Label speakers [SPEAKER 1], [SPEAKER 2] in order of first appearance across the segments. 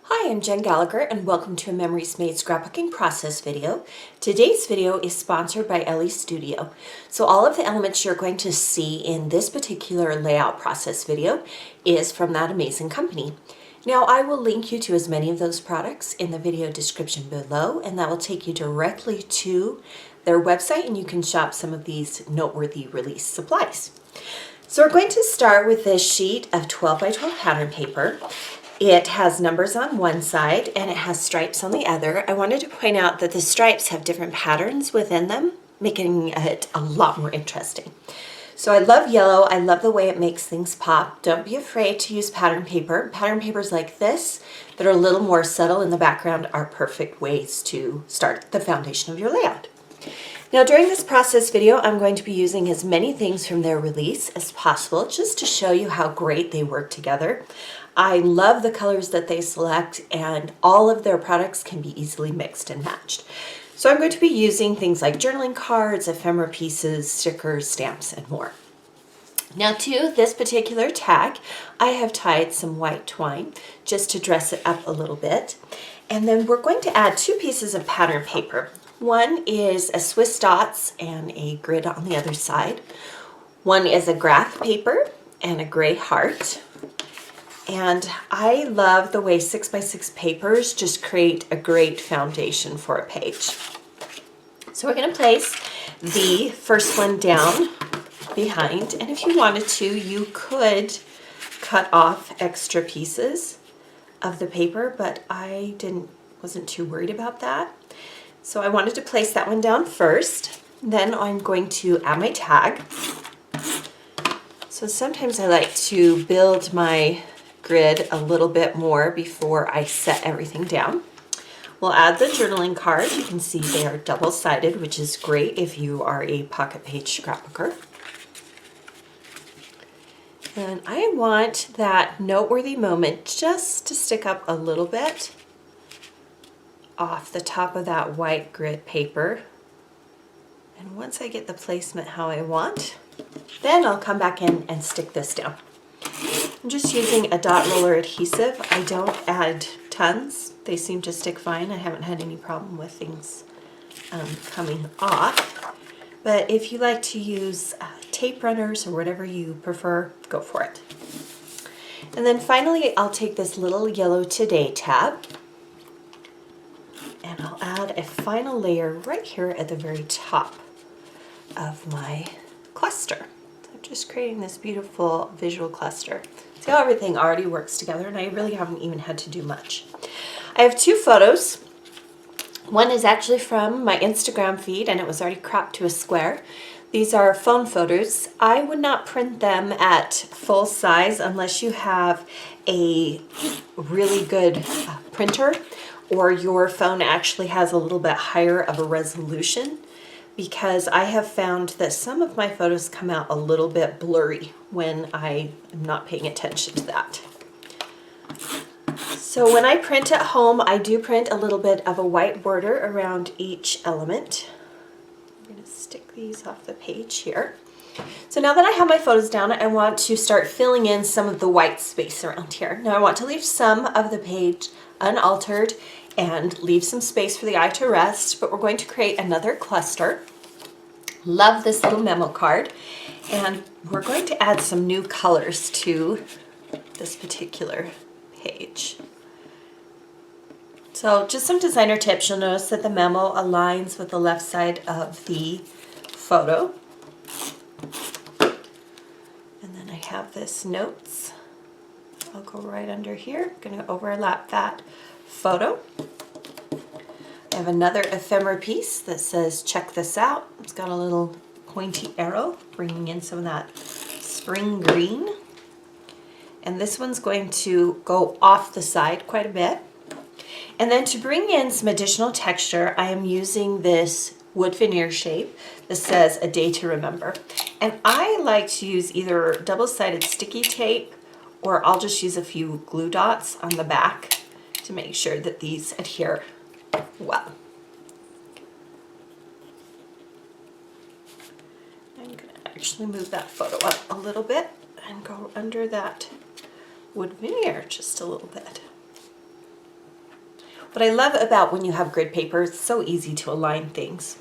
[SPEAKER 1] Hi, I'm Jen Gallacher and welcome to a Memories Made scrapbooking process video. Today's video is sponsored by Elle Studio. So all of the elements you're going to see in this particular layout process video is from that amazing company. Now I will link you to as many of those products in the video description below, and that will take you directly to their website and you can shop some of these noteworthy release supplies. So we're going to start with this sheet of 12 by 12 pattern paper. It has numbers on one side and it has stripes on the other. I wanted to point out that the stripes have different patterns within them, making it a lot more interesting. So I love yellow. I love the way it makes things pop. Don't be afraid to use pattern paper. Pattern papers like this that are a little more subtle in the background are perfect ways to start the foundation of your layout. Now during this process video, I'm going to be using as many things from their release as possible just to show you how great they work together. I love the colors that they select, and all of their products can be easily mixed and matched. So I'm going to be using things like journaling cards, ephemera pieces, stickers, stamps, and more. Now to this particular tag, I have tied some white twine just to dress it up a little bit. And then we're going to add two pieces of pattern paper. One is a Swiss dots and a grid on the other side. One is a graph paper and a gray heart. And I love the way 6x6 papers just create a great foundation for a page. So we're going to place the first one down behind, and if you wanted to, you could cut off extra pieces of the paper, but I wasn't too worried about that. So I wanted to place that one down first. Then I'm going to add my tag. So sometimes I like to build my grid a little bit more before I set everything down. We'll add the journaling card. You can see they are double-sided, which is great if you are a pocket page scrapbooker. And I want that noteworthy moment just to stick up a little bit off the top of that white grid paper. And once I get the placement how I want, then I'll come back in and stick this down. I'm just using a dot roller adhesive. I don't add tons. They seem to stick fine. I haven't had any problem with things coming off. But if you like to use tape runners or whatever you prefer, go for it. And then finally, I'll take this little yellow Today tab and I'll add a final layer right here at the very top of my cluster. Just creating this beautiful visual cluster. See how everything already works together, and I really haven't even had to do much. I have two photos. One is actually from my Instagram feed, and it was already cropped to a square. These are phone photos. I would not print them at full size unless you have a really good printer or your phone actually has a little bit higher of a resolution, because I have found that some of my photos come out a little bit blurry when I am not paying attention to that. So when I print at home, I do print a little bit of a white border around each element. I'm going to stick these off the page here. So now that I have my photos down, I want to start filling in some of the white space around here. Now I want to leave some of the page unaltered and leave some space for the eye to rest, but we're going to create another cluster. Love this little memo card, and we're going to add some new colors to this particular page. So just some designer tips. You'll notice that the memo aligns with the left side of the photo. And then I have this notes. I'll go right under here. I'm going to overlap that photo. I have another ephemera piece that says check this out. It's got a little pointy arrow bringing in some of that spring green. And this one's going to go off the side quite a bit. And then to bring in some additional texture, I am using this wood veneer shape that says a day to remember. And I like to use either double-sided sticky tape, or I'll just use a few glue dots on the back to make sure that these adhere well. I'm going to actually move that photo up a little bit and go under that wood veneer just a little bit. What I love about when you have grid paper, it's so easy to align things.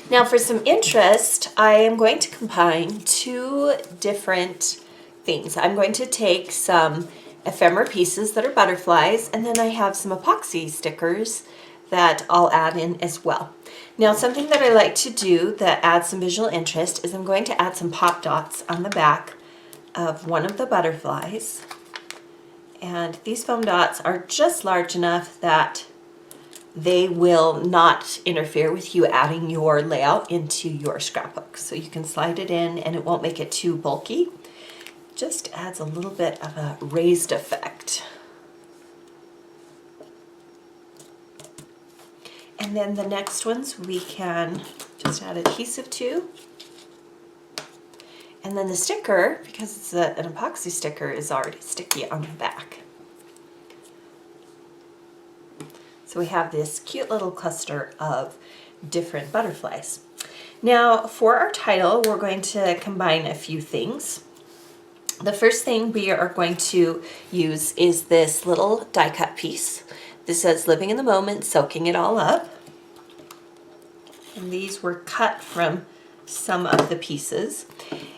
[SPEAKER 1] Now for some interest, I am going to combine two different things. I'm going to take some ephemera pieces that are butterflies, and then I have some epoxy stickers that I'll add in as well. Now something that I like to do that adds some visual interest is I'm going to add some pop dots on the back of one of the butterflies. And these foam dots are just large enough that they will not interfere with you adding your layout into your scrapbook. So you can slide it in and it won't make it too bulky. Just adds a little bit of a raised effect. And then the next ones we can just add adhesive to. And then the sticker, because it's an epoxy sticker, is already sticky on the back. So we have this cute little cluster of different butterflies. Now for our title, we're going to combine a few things. The first thing we are going to use is this little die cut piece. This says living in the moment, soaking it all up. And these were cut from some of the pieces.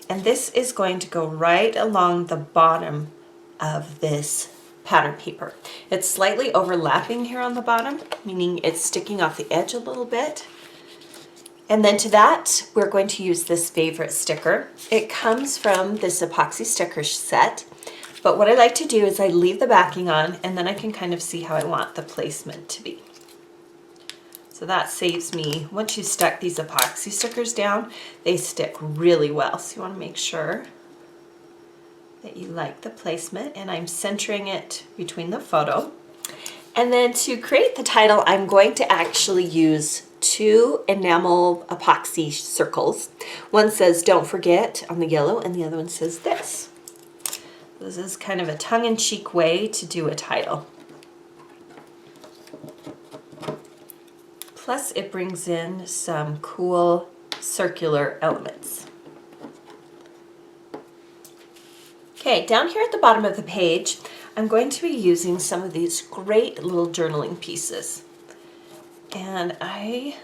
[SPEAKER 1] And this is going to go right along the bottom of this pattern paper. It's slightly overlapping here on the bottom, meaning it's sticking off the edge a little bit. And then to that, we're going to use this favorite sticker. It comes from this epoxy sticker set, but what I like to do is I leave the backing on and then I can kind of see how I want the placement to be. So that saves me, once you stuck these epoxy stickers down, they stick really well. So you want to make sure that you like the placement, and I'm centering it between the photo. And then to create the title, I'm going to actually use two enamel epoxy circles. One says "Don't forget" on the yellow, and the other one says this. This is kind of a tongue-in-cheek way to do a title. Plus it brings in some cool circular elements. Okay, down here at the bottom of the page, I'm going to be using some of these great little journaling pieces. And I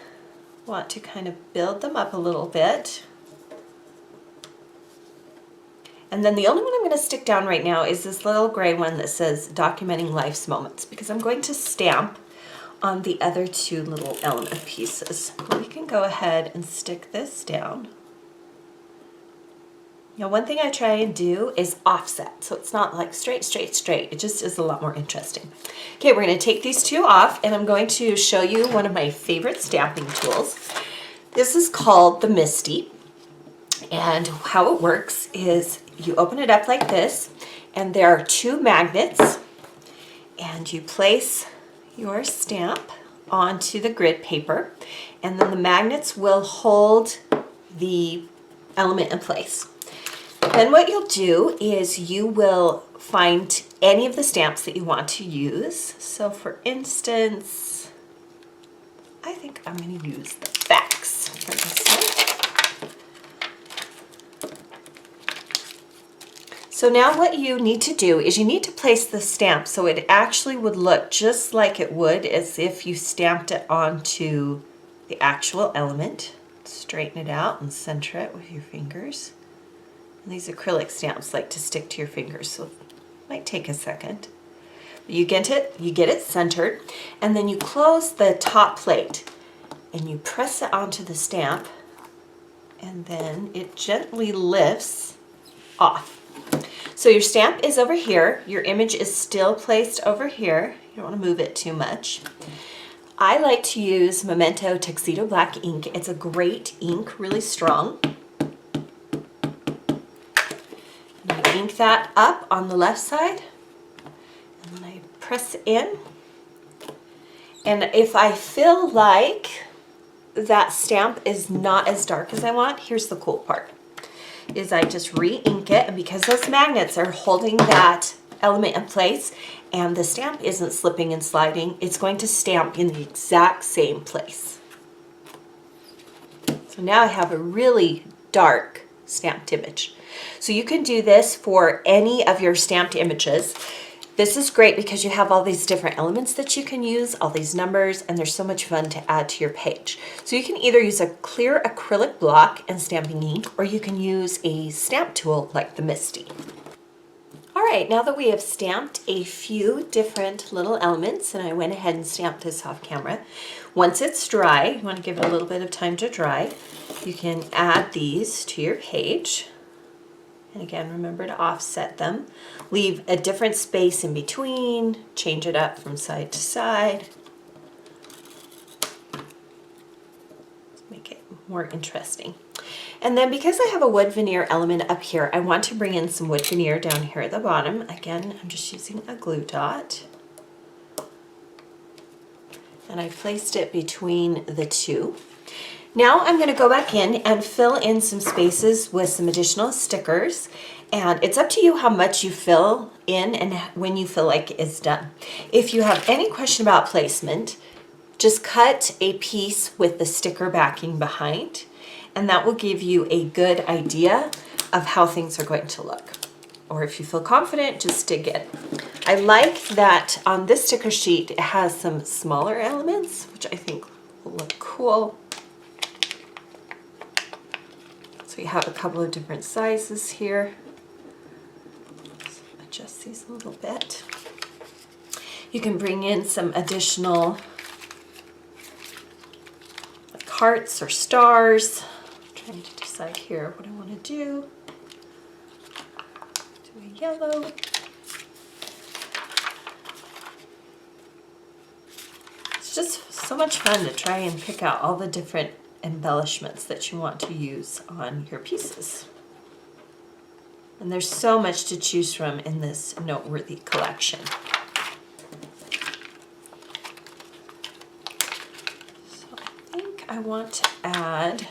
[SPEAKER 1] want to kind of build them up a little bit. And then the only one I'm going to stick down right now is this little gray one that says documenting life's moments, because I'm going to stamp on the other two little element pieces. We can go ahead and stick this down. Now one thing I try and do is offset, so it's not like straight, straight, straight. It just is a lot more interesting. Okay, we're going to take these two off, and I'm going to show you one of my favorite stamping tools. This is called the Misty, and how it works is you open it up like this, and there are two magnets, and you place your stamp onto the grid paper, and then the magnets will hold the element in place. Then what you'll do is you will find any of the stamps that you want to use. So for instance, I think I'm going to use the facts for this one. So now what you need to do is you need to place the stamp so it actually would look just like it would as if you stamped it onto the actual element. Straighten it out and center it with your fingers. And these acrylic stamps like to stick to your fingers, so it might take a second. But you get it centered, and then you close the top plate and you press it onto the stamp, and then it gently lifts off. So your stamp is over here, your image is still placed over here. You don't want to move it too much. I like to use Memento Tuxedo Black ink. It's a great ink, really strong. And I ink that up on the left side, and then I press in. And if I feel like that stamp is not as dark as I want, here's the cool part, is I just re-ink it, and because those magnets are holding that element in place and the stamp isn't slipping and sliding, it's going to stamp in the exact same place. So now I have a really dark stamped image. So you can do this for any of your stamped images. This is great because you have all these different elements that you can use, all these numbers, and they're so much fun to add to your page. So you can either use a clear acrylic block and stamping ink, or you can use a stamp tool like the Misty. All right, now that we have stamped a few different little elements, and I went ahead and stamped this off camera, once it's dry, you want to give it a little bit of time to dry, you can add these to your page. And again, remember to offset them. Leave a different space in between, change it up from side to side. Make it more interesting. And then because I have a wood veneer element up here, I want to bring in some wood veneer down here at the bottom. Again, I'm just using a glue dot. And I placed it between the two. Now I'm going to go back in and fill in some spaces with some additional stickers, and it's up to you how much you fill in and when you feel like it's done. If you have any question about placement, just cut a piece with the sticker backing behind, and that will give you a good idea of how things are going to look. Or if you feel confident, just dig in. I like that on this sticker sheet it has some smaller elements, which I think will look cool. So you have a couple of different sizes here. Let's adjust these a little bit. You can bring in some additional like hearts or stars. I'm trying to decide here what I want to do. Do a yellow. It's just so much fun to try and pick out all the different embellishments that you want to use on your pieces. And there's so much to choose from in this Noteworthy collection. So I think I want to add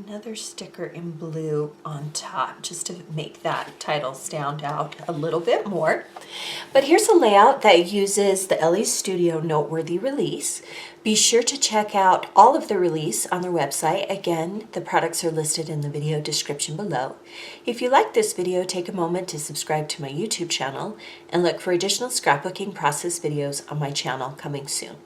[SPEAKER 1] another sticker in blue on top just to make that title stand out a little bit more. But here's a layout that uses the Elle Studio Noteworthy release. Be sure to check out all of the release on their website. Again, the products are listed in the video description below. If you like this video, take a moment to subscribe to my YouTube channel and look for additional scrapbooking process videos on my channel coming soon.